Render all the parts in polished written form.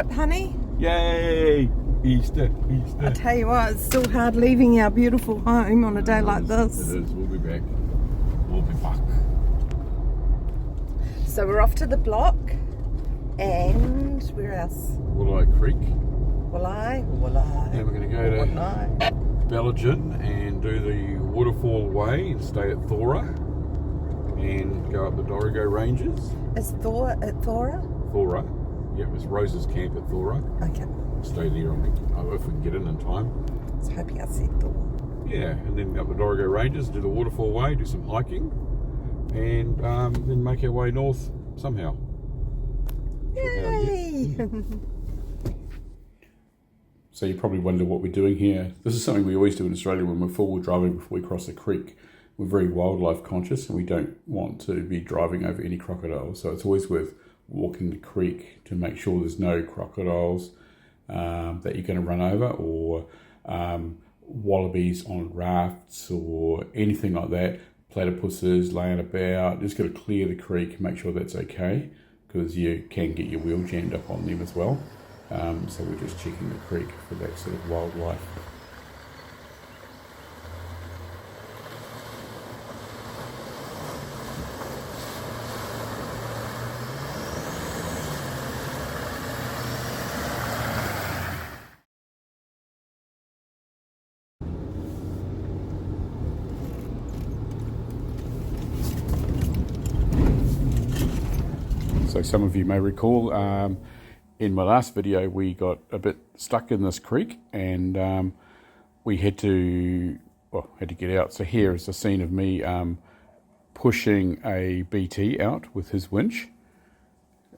trip, honey? Yay! Easter. I tell you what, it's still hard leaving our beautiful home on a day like this. It is. We'll be back. We'll be back. So we're off to the block, and where else? Woolai Creek. Woolai. And we're going to go to Bellagin and do the Waterfall Way and stay at Thora and go up the Dorrigo Ranges. Is Thora at Thora? Thora. Yeah, it's Rose's camp at Thora. Okay. Stay there if we can get in time. I was hoping I said Thora. Yeah, and then up the Dorrigo Ranges, do the Waterfall Way, do some hiking, and then make our way north somehow. Yay! So you probably wonder what we're doing here. This is something we always do in Australia when we're four-wheel driving before we cross a creek. We're very wildlife conscious and we don't want to be driving over any crocodiles. So it's always worth walking the creek to make sure there's no crocodiles that you're going to run over, or wallabies on rafts or anything like that. Platypuses laying about. Just got to clear the creek, make sure that's okay, because you can get your wheel jammed up on them as well. So we're just checking the creek for that sort of wildlife. So some of you may recall, in my last video we got a bit stuck in this creek and we had to get out. So here is a scene of me pushing a BT out with his winch.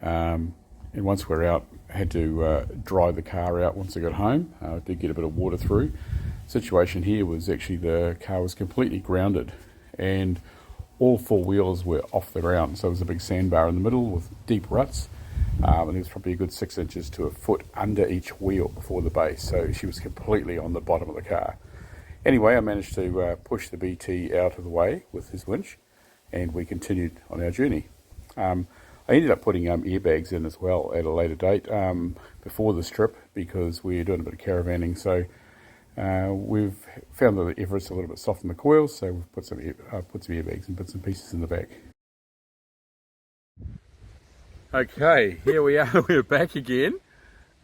And once we're out, I had to dry the car out once I got home. I did get a bit of water through. Situation here was actually the car was completely grounded and all four wheels were off the ground. So there was a big sandbar in the middle with deep ruts. And there was probably a good 6 inches to a foot under each wheel before the base. So she was completely on the bottom of the car. Anyway, I managed to push the BT out of the way with his winch and we continued on our journey. I ended up putting airbags in as well at a later date before this trip because we're doing a bit of caravanning. So we've found that the Everest's a little bit soft in the coils, so we've put some airbags and bits and pieces in the back. Okay, here we are. We're back again,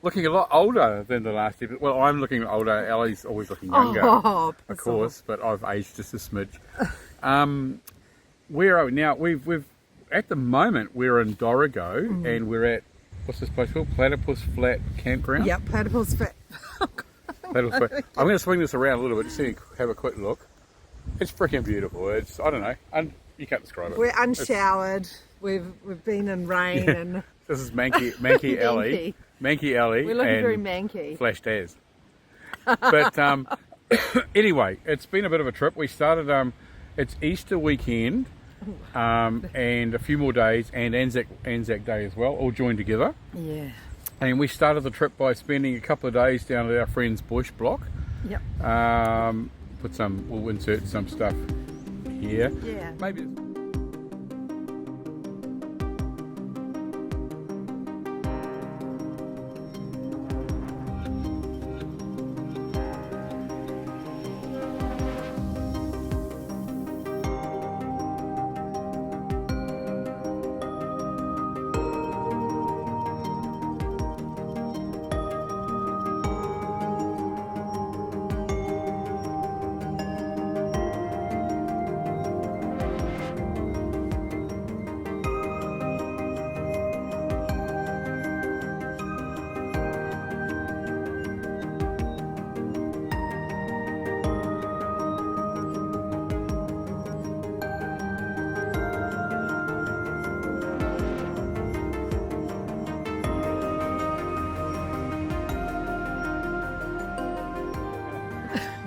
looking a lot older than the last episode. Well, I'm looking older. Ellie's always looking younger, of course, but I've aged just a smidge. Where are we now? We've at the moment we're in Dorrigo and we're at, what's this place called? Platypus Flat Campground. Yep, Platypus Flat. I'm going to swing this around a little bit just so you can have a quick look. It's freaking beautiful. It's, I don't know, you can't describe it. We're unshowered. We've been in rain and this is Manky Ellie. Manky Ellie. We're looking and very manky. Flash Daz. But anyway, it's been a bit of a trip. We started, it's Easter weekend and a few more days and Anzac Day as well, all joined together. Yeah. And we started the trip by spending a couple of days down at our friend's bush block. Yep. We'll insert some stuff here. Yeah. Maybe.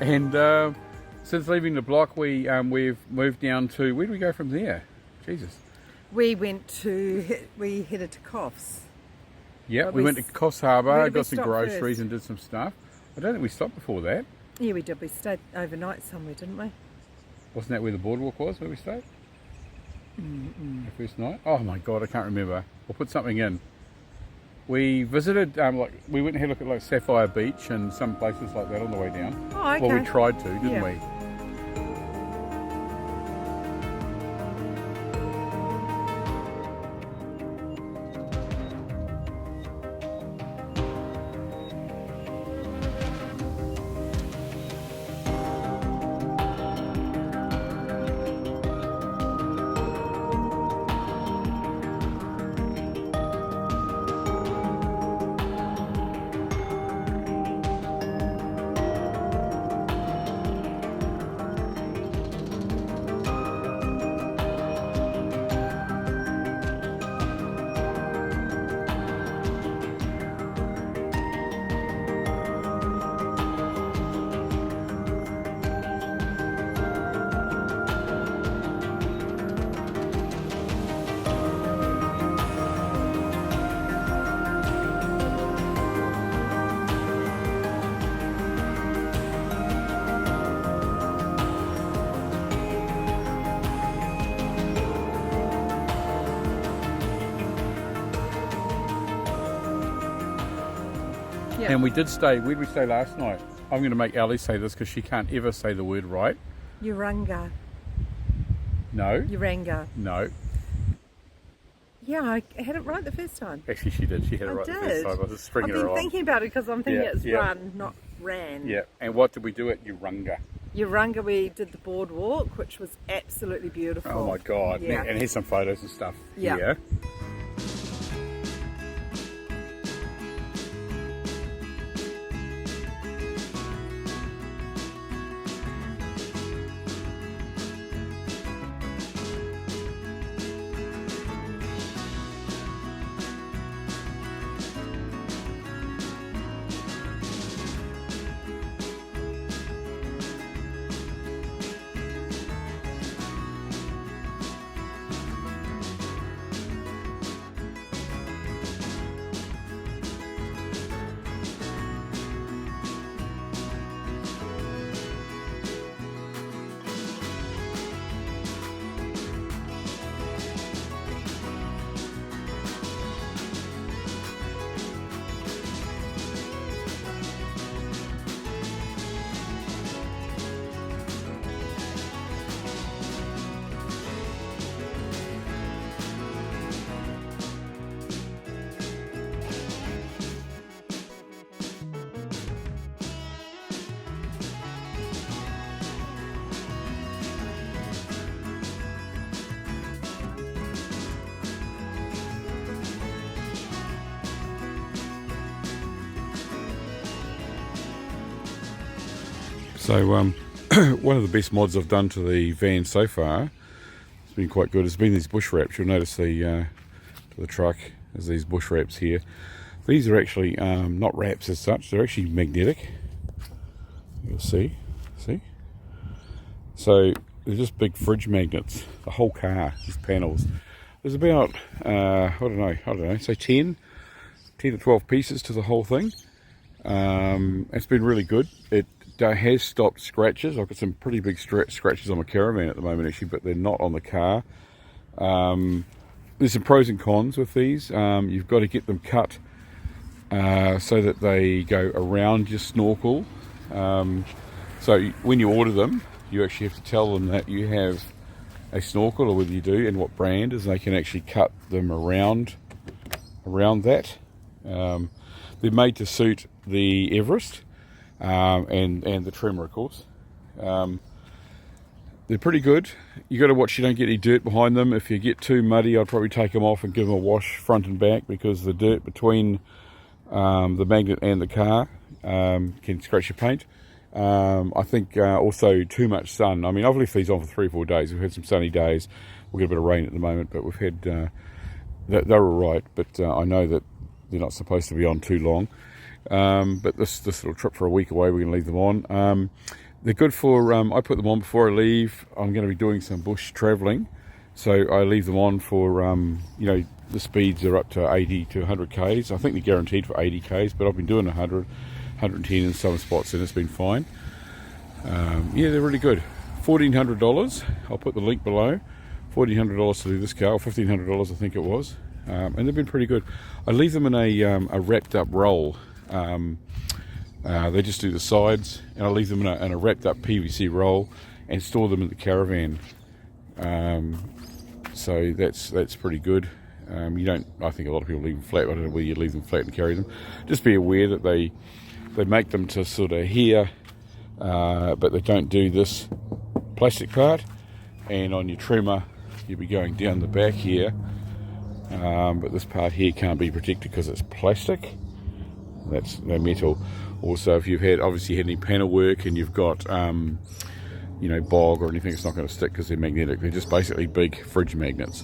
And since leaving the block, we've moved down to, where do we go from there? Jesus. We headed to Coffs. Yeah, But we went to Coffs Harbour, got some groceries first? and did some stuff. I don't think we stopped before that. Yeah, we did. We stayed overnight somewhere, didn't we? Wasn't that where the boardwalk was, where we stayed? The first night? Oh my God, I can't remember. We'll put something in. We visited, we went and had a look at like Sapphire Beach and some places like that on the way down. Oh, okay. Well, we tried to, didn't Yeah. we? Yeah. And we did stay, where did we stay last night? I'm going to make Ali say this because she can't ever say the word right. Urunga. No. Uranga. No. Yeah, I had it right the first time. Actually, she did. She had it I right the did. first time. I was just I've stringing her been on. thinking about it because I'm thinking Yeah, it's yeah. run, not ran. Yeah. And what did we do at Urunga? Urunga, we did the boardwalk, which was absolutely beautiful. Oh my God. Yeah. And here's some photos and stuff. Yeah. Here. So one of the best mods I've done to the van so far, it's been quite good, has been these bush wraps. You'll notice the truck, there's these bush wraps here. These are actually not wraps as such, they're actually magnetic. You'll see. So they're just big fridge magnets, the whole car, these panels. There's about, I don't know, say 10 to 12 pieces to the whole thing. It's been really good. It has stopped scratches. I've got some pretty big scratches on my caravan at the moment actually, but they're not on the car. There's some pros and cons with these. You've got to get them cut so that they go around your snorkel. So when you order them, you actually have to tell them that you have a snorkel, or whether you do, and what brand is, and they can actually cut them around that. They're made to suit the Everest and the Tremor, of course. They're pretty good. You got to watch you don't get any dirt behind them. If you get too muddy, I'd probably take them off and give them a wash front and back, because the dirt between the magnet and the car can scratch your paint. I think also too much sun. I mean, I've left these on for 3 or 4 days. We've had some sunny days. We've got a bit of rain at the moment, but we've had they're all right. But I know that they're not supposed to be on too long. But this little trip for a week away, we're going to leave them on. They're good for, I put them on before I leave. I'm going to be doing some bush travelling, so I leave them on for, the speeds are up to 80 to 100 k's. I think they're guaranteed for 80 k's, but I've been doing 100, 110 in some spots, and it's been fine. They're really good. $1,400. I'll put the link below. $1,400 to do this car, or $1,500 I think it was. and they've been pretty good. I leave them in a wrapped up roll. They just do the sides, and I leave them in a wrapped up PVC roll and store them in the caravan. So that's pretty good. You don't. I think a lot of people leave them flat. I don't know whether you leave them flat and carry them. Just be aware that they make them to sort of here, but they don't do this plastic part. And on your trimmer, you'll be going down the back here, but this part here can't be protected because it's plastic. That's no metal. Also, if you've obviously had any panel work and you've got bog or anything, it's not going to stick because they're magnetic. They're just basically big fridge magnets.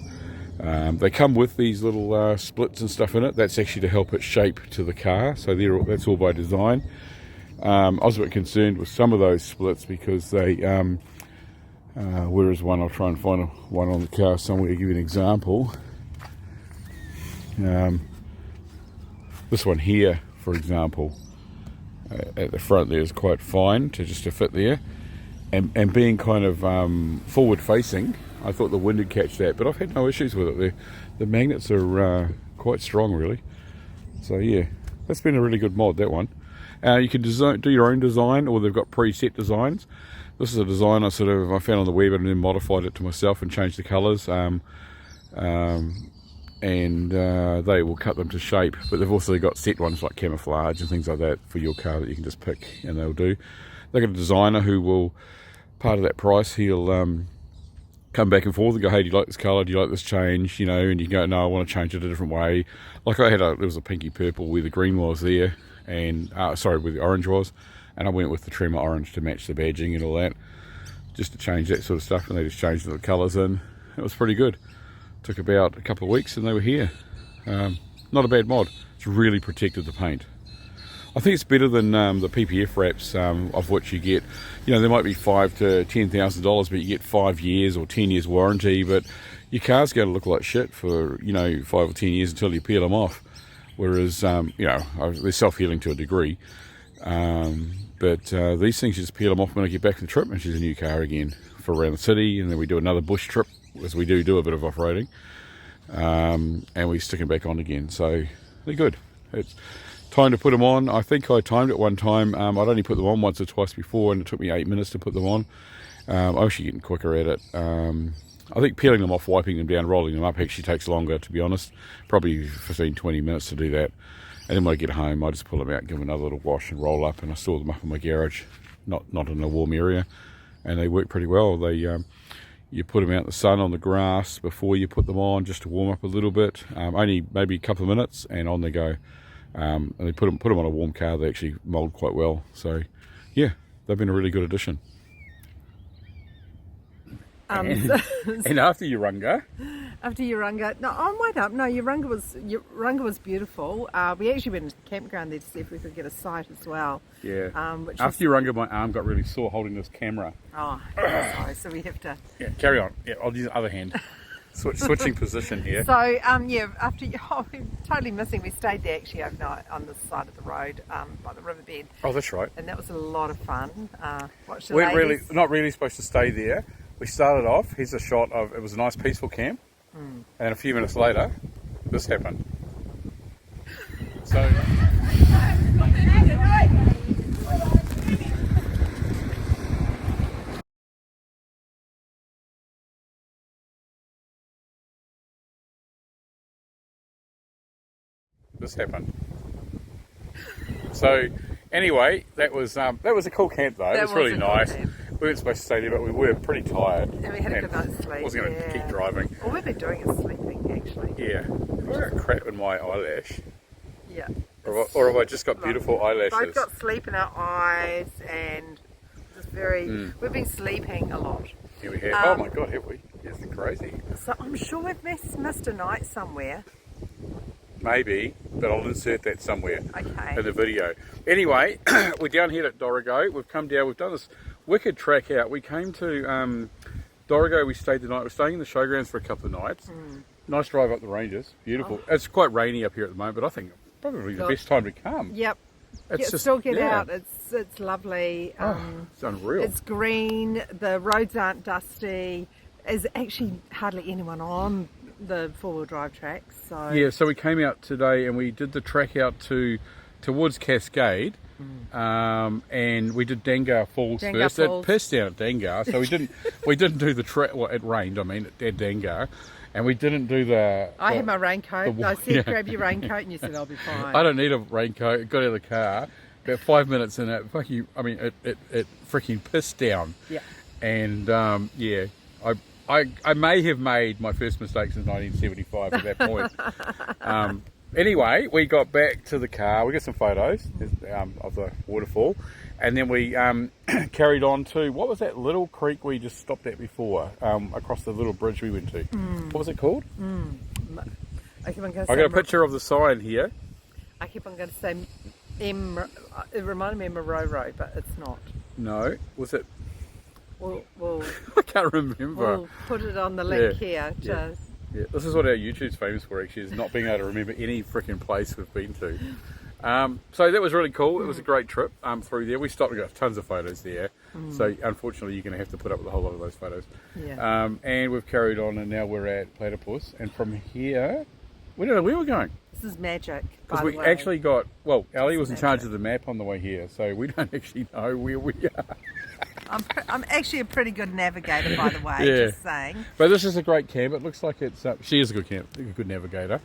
They come with these little splits and stuff in it. That's actually to help it shape to the car, so that's all by design. I was a bit concerned with some of those splits because they where is one? I'll try and find one on the car somewhere to give you an example. This one here, for example, at the front there is quite fine to fit there, and being kind of forward facing, I thought the wind would catch that, but I've had no issues with it. The magnets are quite strong, really. So yeah, that's been a really good mod, that one. You can do your own design, or they've got preset designs. This is a design I found on the web and then modified it to myself and changed the colours. And they will cut them to shape, but they've also got set ones like camouflage and things like that for your car that you can just pick and they'll do. They've got a designer who will, part of that price, he'll come back and forth and go, hey, do you like this colour, do you like this change, and you go, no, I want to change it a different way. Like there was a pinky purple where the green was there, and where the orange was, and I went with the trimmer orange to match the badging and all that, just to change that sort of stuff, and they just changed the colours in. It was pretty good. Took about a couple of weeks and they were here. Not a bad mod. It's really protected the paint. I think it's better than the PPF wraps, of which you get, there might be $5,000 to $10,000, but you get 5 years or 10 years warranty, but your car's going to look like shit for 5 or 10 years until you peel them off. Whereas they're self-healing to a degree, but these things, you just peel them off when I get back from the trip and she's a new car again for around the city, and then we do another bush trip, as we do a bit of off-roading, and we stick them back on again. So they're good. It's time to put them on. I think I timed it one time. I'd only put them on once or twice before, and it took me 8 minutes to put them on. I'm actually getting quicker at it. I think peeling them off, wiping them down, rolling them up actually takes longer, to be honest. Probably 15-20 minutes to do that. And then when I get home, I just pull them out, give them another little wash and roll up, and I store them up in my garage, not in a warm area, and they work pretty well. You put them out in the sun on the grass before you put them on, just to warm up a little bit, only maybe a couple of minutes, and on they go. And they put them on a warm car, they actually mould quite well. So yeah, they've been a really good addition. And after Urunga, no, wait up. No, Urunga was beautiful. We actually went to the campground there to see if we could get a sight as well. Yeah. After Urunga, my arm got really sore holding this camera. Oh, sorry. So we have to. Yeah, carry on. Yeah, I'll use the other hand. Switching position here. So we're totally missing. We stayed there actually overnight on the side of the road by the riverbed. Oh, that's right. And that was a lot of fun. We're not really supposed to stay there. We started off. Here's a shot of it was a nice peaceful camp, and a few minutes later, this happened. So. This happened. So anyway, that was a cool camp though. It was really nice. We weren't supposed to stay there, but we were pretty tired. And we had a good night's sleep. I wasn't going to keep driving. All we've been doing is sleeping, actually. Yeah. I've got crap in my eyelash. Yeah. Or have I just got beautiful eyelashes? Both got sleep in our eyes, and just we've been sleeping a lot. Yeah, we have. Oh my God, have we? It's crazy. So I'm sure we've missed a night somewhere. Maybe, but I'll insert that somewhere in the video. Anyway, we're down here at Dorrigo. We've come down, we've done this wicked track out. We came to Dorrigo, we stayed the night. We're staying in the showgrounds for a couple of nights. Nice drive up the ranges, beautiful. Oh. It's quite rainy up here at the moment, but I think probably the best time to come. Yep. It's get out. It's lovely. It's unreal. It's green. The roads aren't dusty. There's actually hardly anyone on the 4-wheel drive tracks. So Yeah, so we came out today and we did the track out towards Cascade, and we did Dangar Falls Dangar first. Falls. It pissed down at Dangar, so we didn't do the track. Well, it rained. I mean, at Dangar, and we didn't do the. I had my raincoat. I said, yeah. grab your raincoat, and you said, I'll be fine. I don't need a raincoat. Got out of the car. About 5 minutes in it, it freaking pissed down. Yeah. And yeah, I may have made my first mistake since 1975 at that point. Anyway, we got back to the car. We got some photos of the waterfall, and then we carried on to, what was that little creek we just stopped at before? Across the little bridge we went to. What was it called? I got a picture of the sign here. I keep on going to say it reminded me of Mororo, but it's not. No, was it? We'll I can't remember. We'll put it on the link here. Yeah. Yeah, this is what our YouTube's famous for, actually, is not being able to remember any freaking place we've been to. So that was really cool. It was a great trip through there. We stopped and got tons of photos there. So unfortunately, you're going to have to put up with a whole lot of those photos. Yeah. And we've carried on, and now we're at Platypus. And from here, we don't know where we're going. This is magic. Because we actually got, well, Ali was in charge of the map on the way here, so we don't actually know where we are. I'm actually a pretty good navigator, by the way, just saying. But this is a great camp. It looks like it's, she is a good navigator,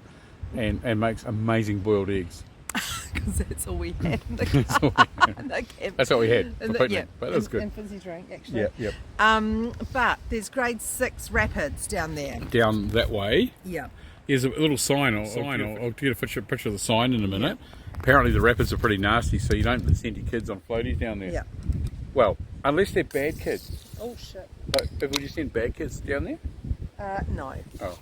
and makes amazing boiled eggs. Because that's all we had in the car. That's what we had for picnic, yeah, but it was good. And fizzy drink, actually. Yep. But there's grade 6 rapids down there. Down that way. Yeah. There's a little sign. I'll get a picture of the sign in a minute. Apparently the rapids are pretty nasty, so you don't send your kids on floaties down there. Yeah. Well, unless they're bad kids. Oh shit. But would you send bad kids down there? No. Oh.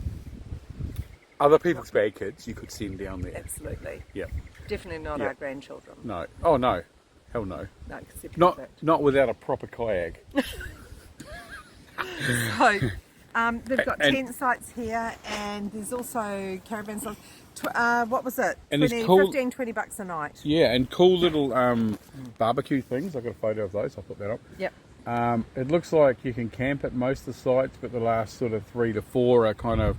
Other people's bad kids you could send down there. Absolutely. Yeah. Definitely not our grandchildren. No. Oh no. Hell no. No, because they're perfect. Not without a proper kayak. So, they've got tent sites here, and there's also caravan sites. What was it? And 15, 20 bucks a night. Yeah, and cool little barbecue things. I've got a photo of those. I'll put that up. Yep. It looks like you can camp at most of the sites, but the last sort of 3 to 4 are kind of,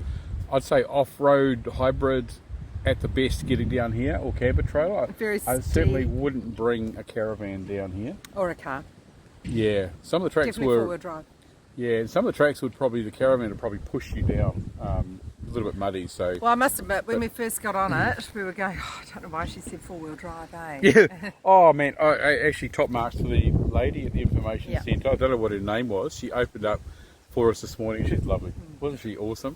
I'd say, off-road hybrids at the best getting down here, or camper trailer. I certainly wouldn't bring a caravan down here. Or a car. Yeah, some of the tracks Definitely 4-wheel drive. Yeah, some of the tracks the caravan would probably push you down. A little bit muddy, so. Well, I must admit, when we first got on it, we were going, I don't know why she said 4-wheel drive, eh? Yeah. Oh man, I actually top marks to the lady at the information centre. I don't know what her name was. She opened up for us this morning. She's lovely. Wasn't she awesome?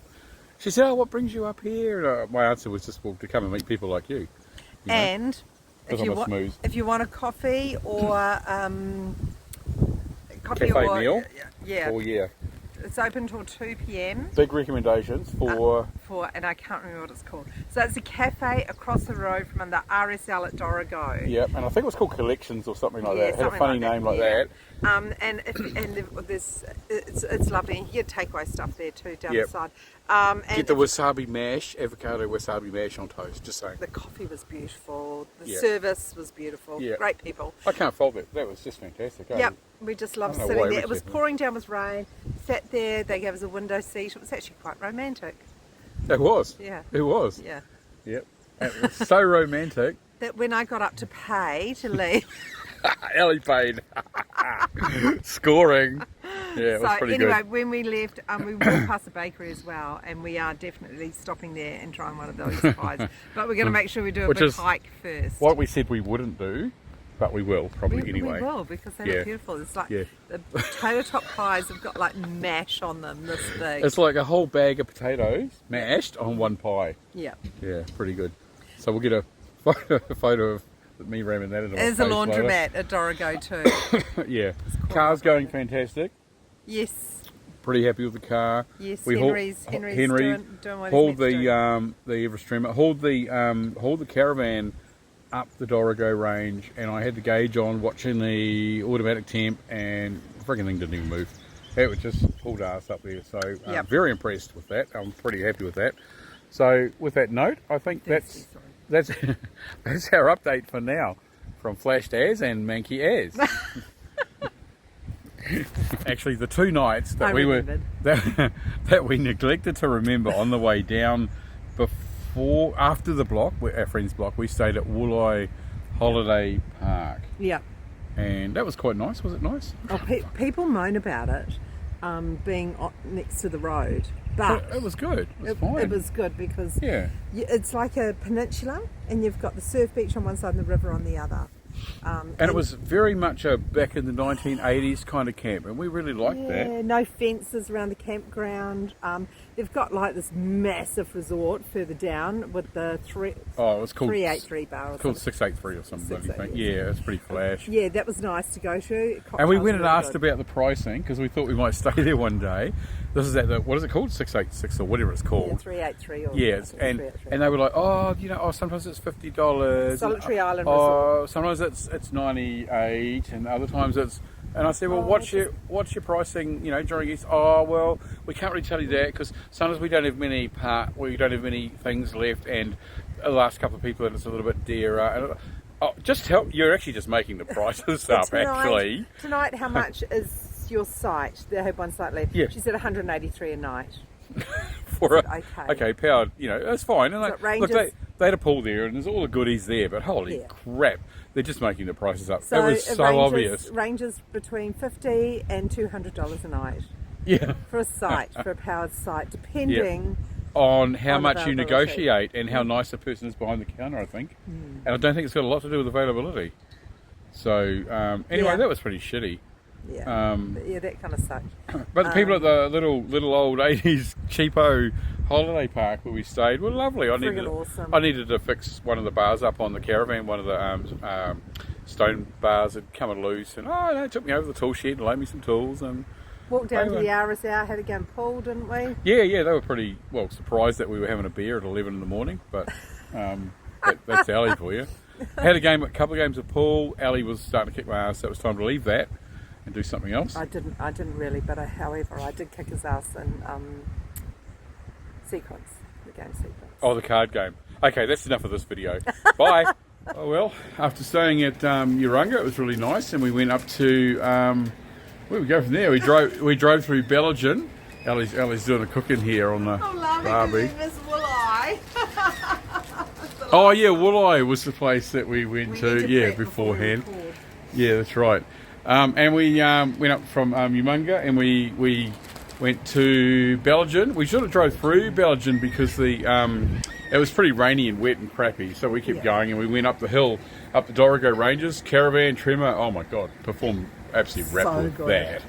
She said, "Oh, what brings you up here?" And my answer was just, well, to come and meet people like you. And if you want a coffee or cafe meal, yeah. It's open till 2 p.m. Big recommendations for and I can't remember what it's called. So it's a cafe across the road from the RSL at Dorrigo. Yep, and I think it was called Collections or something like that. It had a funny name like that. And it's lovely. And you get takeaway stuff there too down the side. And get the wasabi mash, avocado wasabi mash on toast. Just saying. The coffee was beautiful. The service was beautiful. Yep. Great people. I can't fault it. That was just fantastic. Yep. We just loved sitting there. It was pouring down with rain. Sat there. They gave us a window seat. It was actually quite romantic. It was. Yeah. It was. Yeah. Yep. It was so romantic. That when I got up to pay to leave. Ellie paid. Scoring. Yeah, it was pretty good. Anyway, when we left, we walked past the bakery as well, and we are definitely stopping there and trying one of those pies. But we're going to make sure we do a big hike first. What we said we wouldn't do, but we will probably anyway. We will, because they look beautiful. It's like the potato top pies have got like mash on them this big. It's like a whole bag of potatoes mashed on one pie. Yeah. Yeah, pretty good. So we'll get a photo of me ramming that into my face. There's a laundromat at Dorrigo too. Yeah. Car's going fantastic. Yes. Pretty happy with the car. Yes, Henry's doing what he's meant to the Everstreamer, hauled the caravan up the Dorrigo range, and I had the gauge on watching the automatic temp, and the freaking thing didn't even move. It was just pulled ass up there. So very impressed with that. I'm pretty happy with that. So with that note, I think that's our update for now from Flash Daz and Manky Az. Actually, the 2 nights that that we neglected to remember on the way down after the block, our friend's block, we stayed at Woolai Holiday Park. Yeah. And that was quite nice. Was it nice? Oh, people moan about it being next to the road, but it was good. It was fine. It was good because it's like a peninsula, and you've got the surf beach on one side and the river on the other. And it was very much a back in the 1980s kind of camp, and we really liked that. Yeah, no fences around the campground. They've got like this massive resort further down with the it was called 383 bar. It's called 683 or something. Yeah, it's pretty flash. Yeah, that was nice to go to. And we went and asked about the pricing because we thought we might stay there one day. This is at what is it called? 686 or whatever it's called. Yeah, 383 or and they were like, sometimes it's $50. Solitary Island Resort. Sometimes it's 98, and other times it's. And I said, well, what's your pricing? During Easter? Oh, well, we can't really tell you that because sometimes we don't have many things left, and the last couple of people, and it's a little bit dearer. And you're actually just making the prices up. Actually, tonight, how much is your site? They have one site left. Yeah. She said 183 a night. Okay, powered. That's fine. And they had a pool there, and there's all the goodies there. But holy crap, they're just making the prices up. So it was so obvious. Ranges between $50 and $200 a night. Yeah. For a site, for a powered site, depending on how much you negotiate and how nice the person is behind the counter, I think. And I don't think it's got a lot to do with availability. So anyway, that was pretty shitty. Yeah, that kind of sucked. But the people at the little old 80s cheapo holiday park where we stayed were lovely. I needed to fix one of the bars up on the caravan. One of the stone bars had come loose, and they took me over the tool shed and loaned me some tools and walked down to the RSL. Had a game pool, didn't we? Yeah, they were pretty surprised that we were having a beer at 11 in the morning, but that's Allie for you. Had a couple of games of pool. Allie was starting to kick my ass, so it was time to leave that and do something else. I didn't really, but however, I did kick his ass in Sequence, the game Sequence. Oh, the card game. Okay, that's enough of this video. Bye. Oh well, after staying at Urunga, it was really nice, and we went up to where we go from there. We drove through Bellingen. Ellie's doing a cooking here on the barbie. Woolai. Oh yeah, Woolai was the place that we went to beforehand. Yeah, that's right. And we went up from Umunga, and we went to Bellingen. We sort of drove through Bellingen because it was pretty rainy and wet and crappy, so we kept going, and we went up the hill, up the Dorrigo Ranges, caravan, tremor. Oh my God, performed absolutely rapid with that.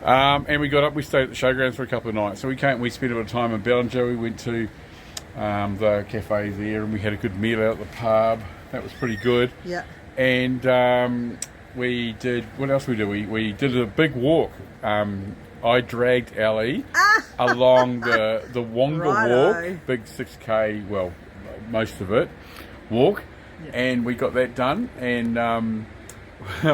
And we got up, we stayed at the showgrounds for a couple of nights. So we spent a bit of time in Bellingen. We went to the cafe there, and we had a good meal out at the pub. That was pretty good. Yeah. And we did, what else we did? We did a big walk. I dragged Allie along the Wonga walk, big 6K, well, most of it, walk. Yeah. And we got that done. And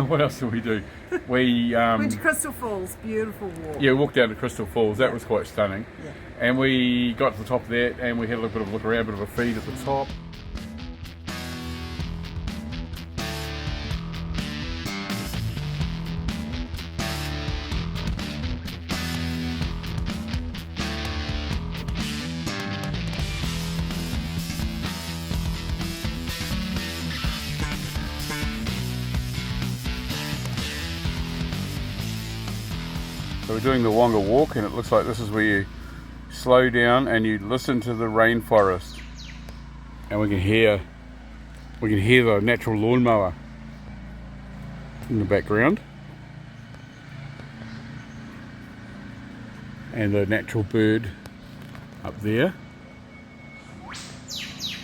what else did we do? We went to Crystal Falls, beautiful walk. Yeah, we walked down to Crystal Falls. That was quite stunning. Yeah. And we got to the top of that, and we had a little bit of a look around, a bit of a feed at the top. So we're doing the Wonga walk, and it looks like this is where you slow down and you listen to the rainforest, and we can hear the natural lawnmower in the background, and the natural bird up there. It's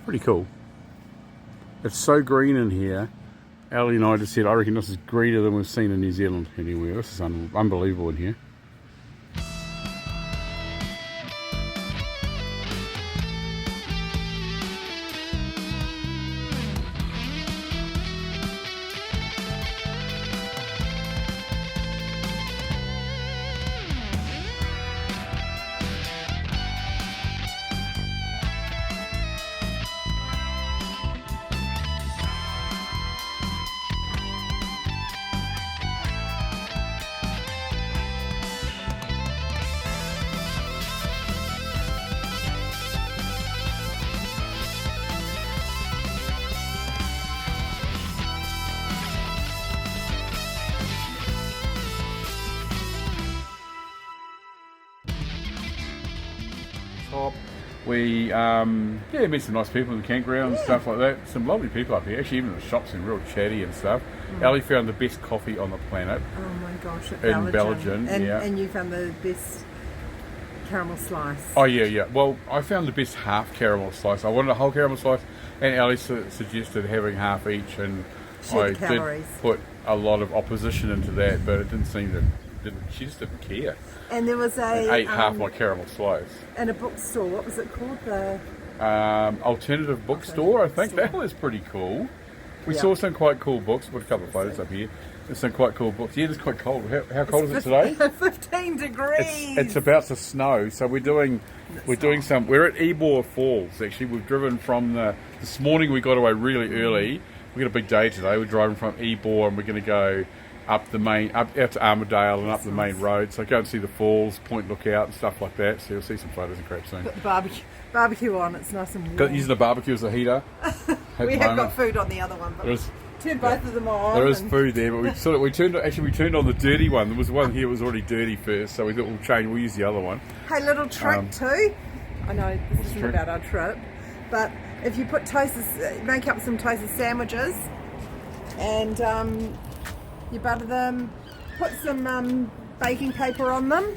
pretty cool. It's so green in here. Allie and I just said, I reckon this is greener than we've seen in New Zealand anywhere. This is unbelievable in here. top. We met some nice people in the campground and stuff like that. Some lovely people up here. Actually, even the shops are real chatty and stuff. Ali found the best coffee on the planet. Oh my gosh, in Belgium. And you found the best caramel slice. Oh yeah. Well, I found the best half caramel slice. I wanted a whole caramel slice, and Ali suggested having half each, and I did put a lot of opposition into that, but it didn't seem to. She just didn't care. And there was and ate half my caramel slice. In a bookstore. What was it called? The alternative bookstore. I think that was pretty cool. We saw some quite cool books. Put a couple of photos up here. There's some quite cool books. Yeah, it's quite cold. How cold is it today? 15 degrees. It's about to snow. So we're doing some. We're at Ebor Falls. Actually, we've driven from this morning. We got away really early. We got a big day today. We're driving from Ebor, and we're going to go up the main, out to Armadale and up the main road. So go and see the falls, Point Lookout and stuff like that. So you'll see some photos and crap soon. Put the barbecue on. It's nice and warm. Using the barbecue as a heater. We have got food on the other one, but turn both of them on. There is food there, but we turned on the dirty one. There was one here that was already dirty first, so we thought we'll use the other one. Hey, little trick too. I know this isn't about our trip, but if you put make up some toasted sandwiches, and you butter them, put some baking paper on them.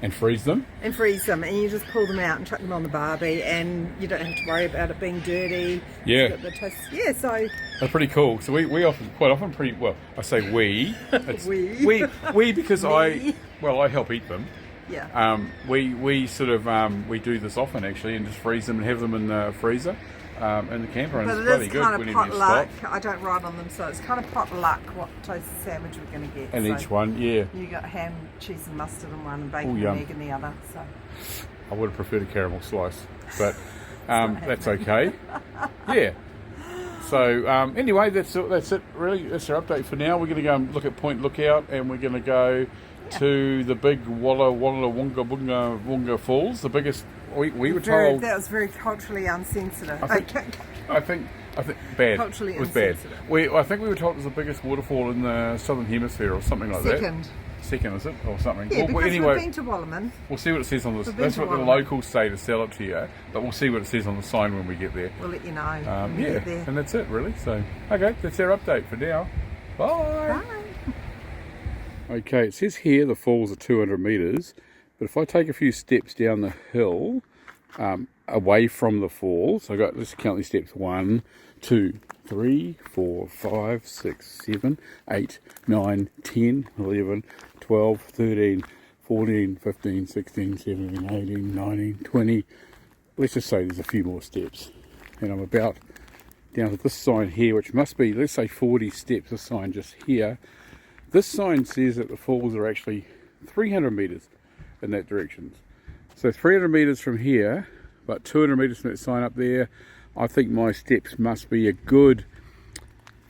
And freeze them? And you just pull them out and chuck them on the barbie, and you don't have to worry about it being dirty. Yeah. So... They're pretty cool. So we quite often I say we. It's we because I help eat them. Yeah. We sort of, we do this often actually, and just freeze them and have them in the freezer. In the camper, and it's bloody good when you potluck. I don't write on them, so it's kind of potluck what toasted sandwich we're going to get. And each one, yeah. You got ham, cheese and mustard in one, and bacon and egg in the other. So I would have preferred a caramel slice, but that's okay. Yeah. So anyway, that's it. Really, that's our update for now. We're going to go and look at Point Lookout, and we're going to go to the big Walla Wonga Falls, the biggest. We were told that was very culturally unsensitive. I think bad. Culturally it was insensitive. bad. I think we were told it was the biggest waterfall in the southern hemisphere or something like that. Second, is it, or something? Yeah, because anyway, we've been to Wallerman. We'll see what it says on this. That's what the locals say to sell it to you, but we'll see what it says on the sign when we get there. We'll let you know. When we get there. And that's it really. So okay, that's our update for now. Bye. Okay, it says here the falls are 200 metres, but if I take a few steps down the hill, away from the falls, let's count these steps: 1, 2, 3, 4, 5, 6, 7, 8, 9, 10, 11, 12, 13, 14, 15, 16, 17, 18, 19, 20. Let's just say there's a few more steps. And I'm about down to this sign here, which must be, let's say 40 steps, this sign just here. This sign says that the falls are actually 300 metres in that direction. So 300 metres from here, but 200 metres from that sign up there. I think my steps must be a good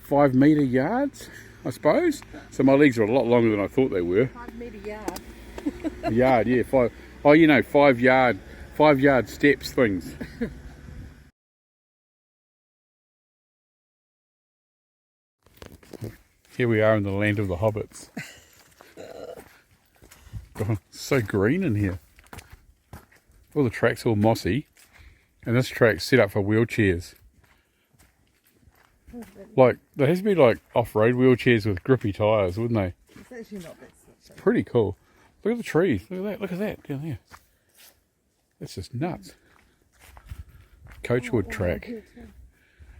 5 metre yards, I suppose. So my legs are a lot longer than I thought they were. 5 metre yard. A yard, yeah. 5. Oh, 5 yard steps things. Here we are in the land of the hobbits. God, it's so green in here. All the track's all mossy, and this track's set up for wheelchairs. Like, there has to be like off-road wheelchairs with grippy tyres, wouldn't they? It's actually not that. It's pretty cool. Look at the trees. Look at that down there. That's just nuts. Coachwood track.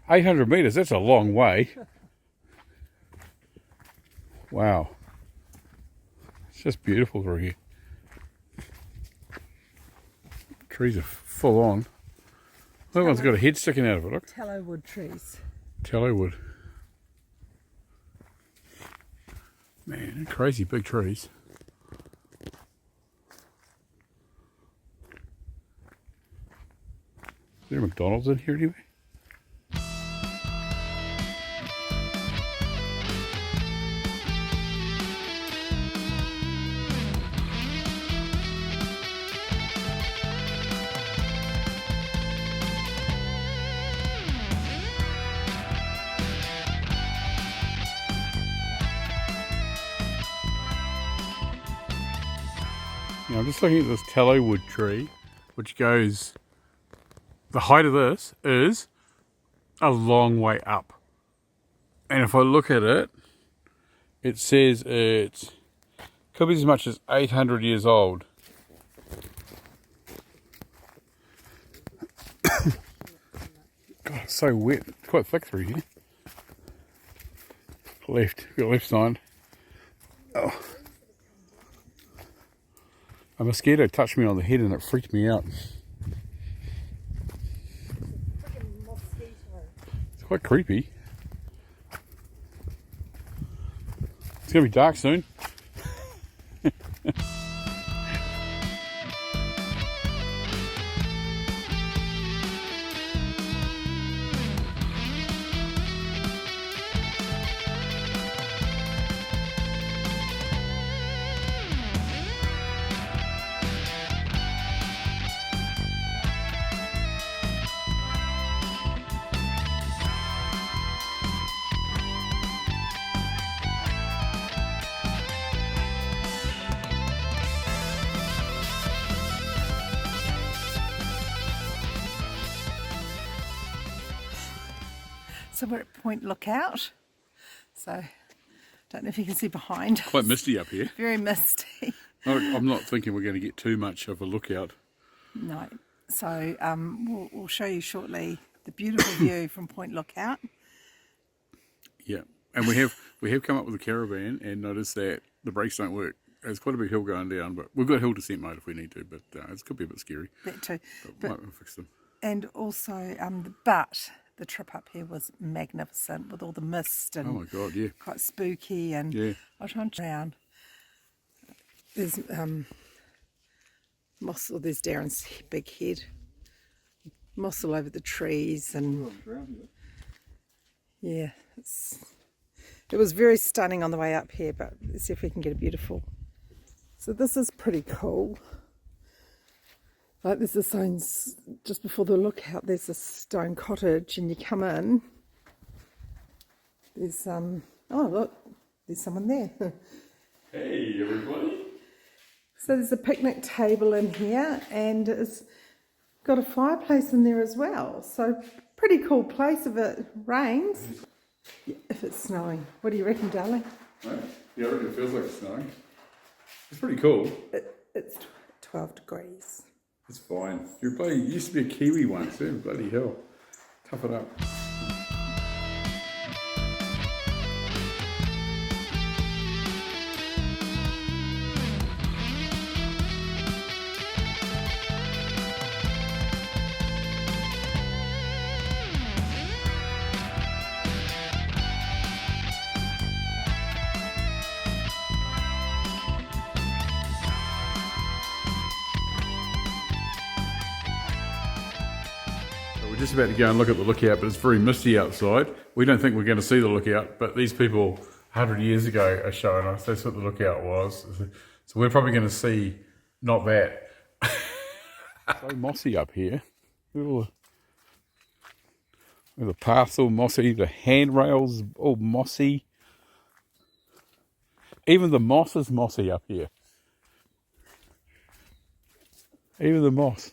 800 metres, that's a long way. Wow. It's just beautiful through here. Trees are full on. That one's got a head sticking out of it, look. Tallow wood trees. Tallow wood. Man, crazy big trees. Is there a McDonald's in here anyway? I'm just looking at this tallow wood tree, which goes, the height of this is a long way up. And if I look at it, it says it could be as much as 800 years old. God, it's so wet. It's quite thick through here. Left, got left side. Oh. A mosquito touched me on the head and it freaked me out. It's quite creepy. It's going to be dark soon. So we're at Point Lookout. So, don't know if you can see behind. Quite misty up here. Very misty. I'm not thinking we're going to get too much of a lookout. No. So we'll show you shortly the beautiful view from Point Lookout. Yeah, and we have come up with a caravan and noticed that the brakes don't work. There's quite a big hill going down, but we've got hill descent mode if we need to, but it could be a bit scary. That too. But might fix them. And also, the trip up here was magnificent with all the mist and Oh my God, yeah. quite spooky. And Yeah. I'll try and around. There's moss, or there's Darren's big head. Moss all over the trees, and yeah, it was very stunning on the way up here. But let's see if we can get a beautiful. So this is pretty cool. Like there's a signs just before the lookout. There's a stone cottage, and you come in. There's oh look, there's someone there. Hey everybody! So there's a picnic table in here, and it's got a fireplace in there as well. So pretty cool place if it rains. Yeah, if it's snowing. What do you reckon, darling? Right. Yeah, I reckon it feels like it's snowing. It's pretty cool. It's 12 degrees. It's fine. You used to be a Kiwi once, eh? Bloody hell. Tough it up. We're just about to go and look at the lookout, but it's very misty outside. We don't think we're going to see the lookout, but these people 100 years ago are showing us that's what the lookout was. So we're probably going to see not that. So mossy up here. The path's all mossy, the handrails all mossy. Even the moss is mossy up here. Even the moss.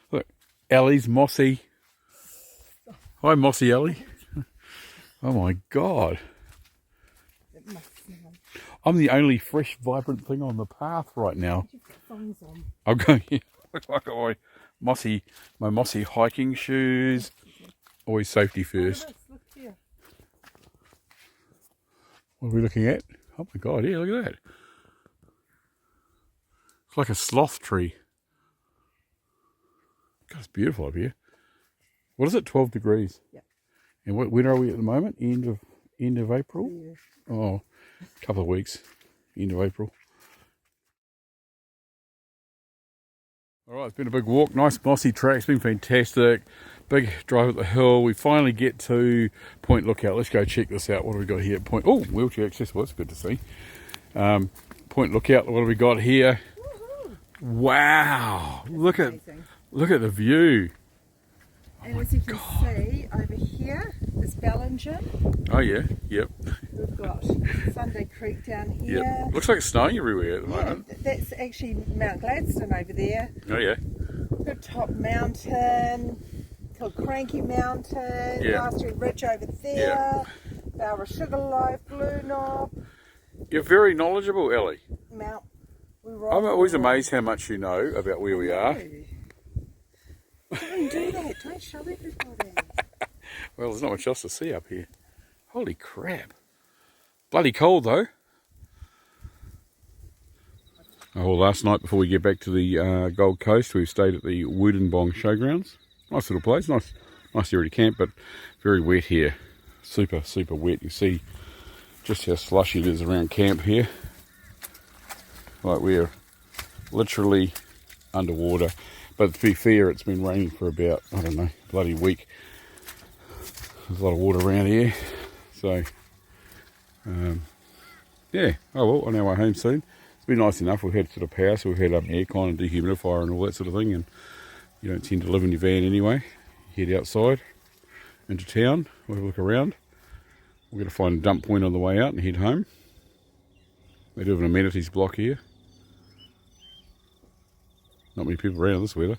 Look, Ellie's mossy. Hi, Mossy Ellie. Oh my God. I'm the only fresh, vibrant thing on the path right now. I'm going here. Looks like my mossy hiking shoes. Always safety first. What are we looking at? Oh my God, yeah, look at that. It's like a sloth tree. God, it's beautiful up here. What is it? 12 degrees. Yeah. And when are we at the moment? End of April? Yeah. Oh, a couple of weeks. End of April. All right, it's been a big walk. Nice mossy track. It's been fantastic. Big drive up the hill. We finally get to Point Lookout. Let's go check this out. What have we got here at Point? Oh, wheelchair accessible. That's good to see. Point Lookout. What have we got here? Wow! Look at the view. And as you can see over here is Bellingen. Oh yeah, yep. We've got Sunday Creek down here. Yep. Looks like it's snowing everywhere at the moment. That's actually Mount Gladstone over there. Oh yeah. Good Top Mountain, Kilcranky Mountain, Yeah. Last Street Ridge over there, Yeah. Bowra Sugarloaf, Blue Knob, You're very knowledgeable, Ellie. Mount. I'm always amazed how much you know about where we are. Don't do that. Don't show everybody. Well, there's not much else to see up here. Holy crap. Bloody cold, though. Oh, last night before we get back to the Gold Coast, we stayed at the Woodenbong Showgrounds. Nice little place, nice area to camp, but very wet here. Super wet. You see just how slushy it is around camp here. Like we're literally underwater. But to be fair, it's been raining for about, I don't know, bloody week. There's a lot of water around here. So, yeah. Oh well, on our way home soon. It's been nice enough. We've had sort of power, so we've had aircon and dehumidifier and all that sort of thing. And you don't tend to live in your van anyway. You head outside into town, we'll have a look around. We're going to find a dump point on the way out and head home. They do have an amenities block here. Not many people around this weather.